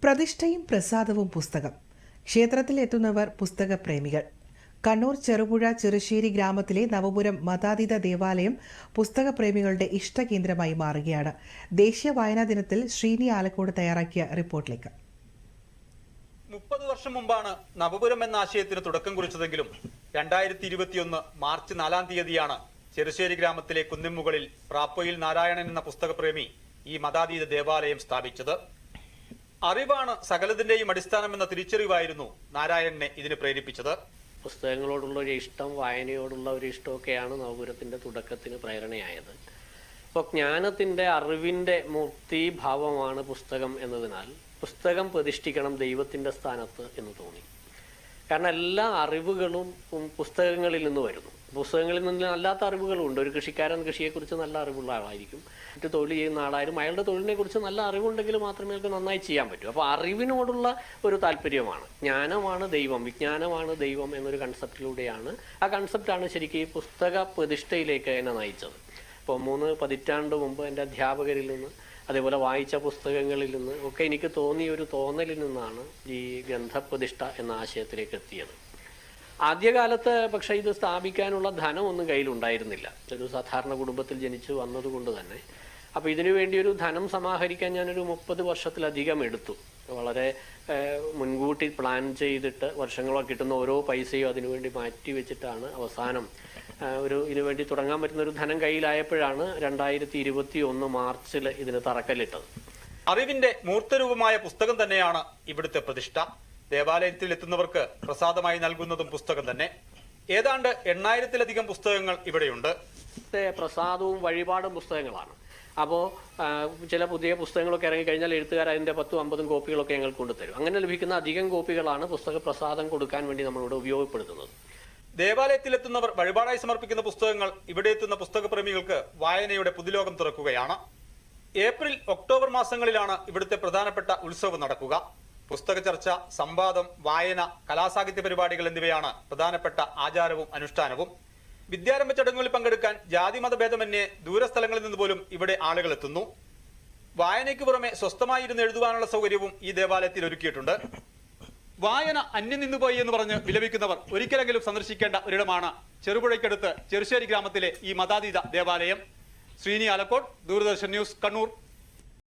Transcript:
പ്രതിഷ്ഠയും പ്രസാദവും പുസ്തകം. ക്ഷേത്രത്തിലെത്തുന്നവർ പുസ്തകപ്രേമികൾ. കണ്ണൂർ ചെറുപുഴ ചെറുശ്ശേരി ഗ്രാമത്തിലെ നവപുരം മതാതീത ദേവാലയം പുസ്തകപ്രേമികളുടെ ഇഷ്ടകേന്ദ്രമായി മാറുകയാണ്. ദേശീയ വായനാ ദിനത്തിൽ ശ്രീനി ആലക്കോട് തയ്യാറാക്കിയ റിപ്പോർട്ടിലേക്ക്. 30 വർഷം മുമ്പാണ് നവപുരം എന്ന ആശയത്തിന് തുടക്കം കുറിച്ചതെങ്കിലും 2021 മാർച്ച് 4-ാം തീയതിയാണ് ചെറുശ്ശേരി ഗ്രാമത്തിലെ കുന്നിൻമുകളിൽ പ്രാപ്പൊയിൽ നാരായണൻ എന്ന പുസ്തകപ്രേമി ഈ മതാതീത ദേവാലയം സ്ഥാപിച്ചത്. അറിവാണ് സകലതിന്റെയും അടിസ്ഥാനമെന്ന തിരിച്ചറിവായിരുന്നു നാരായണനെ ഇതിന് പ്രേരിപ്പിച്ചത്. പുസ്തകങ്ങളോടുള്ള ഒരു ഇഷ്ടം, വായനയോടുള്ള ഒരു ഇഷ്ടമൊക്കെയാണ് നവപുരത്തിന്റെ തുടക്കത്തിന് പ്രേരണയായത്. അപ്പോൾ ജ്ഞാനത്തിന്റെ, അറിവിന്റെ മൂർത്തിഭാവമാണ് പുസ്തകം എന്നതിനാൽ പുസ്തകം പ്രതിഷ്ഠിക്കണം ദൈവത്തിന്റെ സ്ഥാനത്ത് എന്ന് തോന്നി. കാരണം എല്ലാ അറിവുകളും പുസ്തകങ്ങളിൽ നിന്ന് വരുന്നു. പുസ്തകങ്ങളിൽ നിന്ന് അല്ലാത്ത അറിവുകളുണ്ട്. ഒരു കൃഷിക്കാരൻ കൃഷിയെക്കുറിച്ച് നല്ല അറിവുള്ള ആളായിരിക്കും. മറ്റു തൊഴിൽ ചെയ്യുന്ന ആളായാലും അയാളുടെ തൊഴിലിനെ കുറിച്ച് നല്ല അറിവുണ്ടെങ്കിൽ മാത്രമേ അയാൾക്ക് നന്നായി ചെയ്യാൻ പറ്റൂ. അപ്പോൾ അറിവിനോടുള്ള ഒരു താല്പര്യമാണ്. ജ്ഞാനമാണ് ദൈവം, വിജ്ഞാനമാണ് ദൈവം എന്നൊരു കൺസെപ്റ്റിലൂടെയാണ്, ആ കൺസെപ്റ്റാണ് ശരിക്കും ഈ പുസ്തക പ്രതിഷ്ഠയിലേക്ക് എന്നെ നയിച്ചത്. ഇപ്പോൾ 3 പതിറ്റാണ്ട് മുമ്പ് എൻ്റെ അധ്യാപകരിൽ നിന്ന്, അതേപോലെ വായിച്ച പുസ്തകങ്ങളിൽ നിന്ന് ഒക്കെ എനിക്ക് തോന്നിയ ഒരു തോന്നലിൽ നിന്നാണ് ഈ ഗ്രന്ഥപ്രതിഷ്ഠ എന്ന ആശയത്തിലേക്ക് എത്തിയത്. ആദ്യകാലത്ത് പക്ഷേ ഇത് സ്ഥാപിക്കാനുള്ള ധനമൊന്നും കയ്യിലുണ്ടായിരുന്നില്ല. ഒരു സാധാരണ കുടുംബത്തിൽ ജനിച്ചു വന്നതുകൊണ്ട് തന്നെ. അപ്പോൾ ഇതിനു വേണ്ടി ഒരു ധനം സമാഹരിക്കാൻ ഞാനൊരു 30 വർഷത്തിലധികം എടുത്തു. വളരെ മുൻകൂട്ടി പ്ലാൻ ചെയ്തിട്ട് വർഷങ്ങളൊക്കെ കിട്ടുന്ന ഓരോ പൈസയും അതിനുവേണ്ടി മാറ്റി വെച്ചിട്ടാണ് അവസാനം ഇതിനുവേണ്ടി തുടങ്ങാൻ പറ്റുന്ന ഒരു ധനം കയ്യിലായപ്പോഴാണ് 2021 മാർച്ചിൽ ഇതിന് തറക്കല്ലിട്ടത്. അറിവിന്റെ മൂർത്തരൂപമായ പുസ്തകം തന്നെയാണ് ഇവിടുത്തെ പ്രതിഷ്ഠ. ദേവാലയത്തിൽ എത്തുന്നവർക്ക് പ്രസാദമായി നൽകുന്നതും പുസ്തകം തന്നെ. ഏതാണ്ട് 8000-ലധികം പുസ്തകങ്ങൾ ഇവിടെയുണ്ട്. പ്രസാദവും വഴിപാടും പുസ്തകങ്ങളാണ്. അപ്പോൾ ചില പുതിയ പുസ്തകങ്ങളൊക്കെ ഇറങ്ങിക്കഴിഞ്ഞാൽ എഴുത്തുകാർ അതിൻ്റെ 10-50 കോപ്പികളൊക്കെ ഞങ്ങൾക്ക് കൊണ്ടുതരും. അങ്ങനെ ലഭിക്കുന്ന അധികം കോപ്പികളാണ് പുസ്തക പ്രസാദം കൊടുക്കാൻ വേണ്ടി നമ്മളിവിടെ ഉപയോഗപ്പെടുത്തുന്നത്. ദേവാലയത്തിലെത്തുന്നവർ വഴിപാടായി സമർപ്പിക്കുന്ന പുസ്തകങ്ങൾ ഇവിടെ എത്തുന്ന പുസ്തകപ്രേമികൾക്ക് വായനയുടെ പുതുലോകം തുറക്കുകയാണ്. ഏപ്രിൽ, ഒക്ടോബർ മാസങ്ങളിലാണ് ഇവിടുത്തെ പ്രധാനപ്പെട്ട ഉത്സവം നടക്കുക. പുസ്തക ചർച്ച, സംവാദം, വായന, കലാസാഹിത്യ പരിപാടികൾ എന്നിവയാണ് പ്രധാനപ്പെട്ട ആചാരവും അനുഷ്ഠാനവും. വിദ്യാരംഭ ചടങ്ങുകളിൽ പങ്കെടുക്കാൻ ജാതിമത ഭേദമന്യേ ദൂരസ്ഥലങ്ങളിൽ നിന്ന് പോലും ഇവിടെ ആളുകൾ എത്തുന്നു. വായനയ്ക്ക് പുറമെ സ്വസ്ഥമായി ഇരുന്ന് എഴുതുവാനുള്ള സൗകര്യവും ഈ ദേവാലയത്തിൽ ഒരുക്കിയിട്ടുണ്ട്. വായന അന്യം നിന്നുപോയി എന്ന് പറഞ്ഞ് വിലപിക്കുന്നവർ ഒരിക്കലെങ്കിലും സന്ദർശിക്കേണ്ട ഒരിടമാണ് ചെറുപുഴയ്ക്കടുത്ത് ചെറുശ്ശേരി ഗ്രാമത്തിലെ ഈ മതാതീത ദേവാലയം. ശ്രീനി ആലക്കോട്, ദൂരദർശൻ ന്യൂസ്, കണ്ണൂർ.